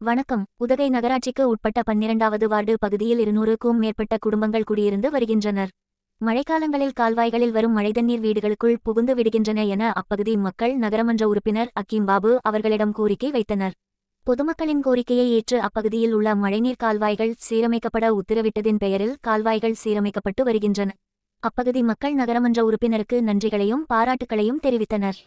வணக்கம். உதகை நகராட்சிக்கு உட்பட்ட 12வது வார்டு பகுதியில் 200க்கும் மேற்பட்ட குடும்பங்கள் குடியிருந்து வருகின்றனர். மழைக்காலங்களில் கால்வாய்களில் வரும் மழைத்தண்ணீர் வீடுகளுக்குள் புகுந்து விடுகின்றன என அப்பகுதி மக்கள் நகரமன்ற உறுப்பினர் அக்கீம் பாபு அவர்களிடம் கோரிக்கை வைத்தனர். பொதுமக்களின் கோரிக்கையை ஏற்று அப்பகுதியில் உள்ள மழைநீர் கால்வாய்கள் சீரமைக்கப்பட உத்தரவிட்டதின் பெயரில் கால்வாய்கள் சீரமைக்கப்பட்டு வருகின்றன. அப்பகுதி மக்கள் நகரமன்ற உறுப்பினருக்கு நன்றிகளையும் பாராட்டுகளையும் தெரிவித்தனர்.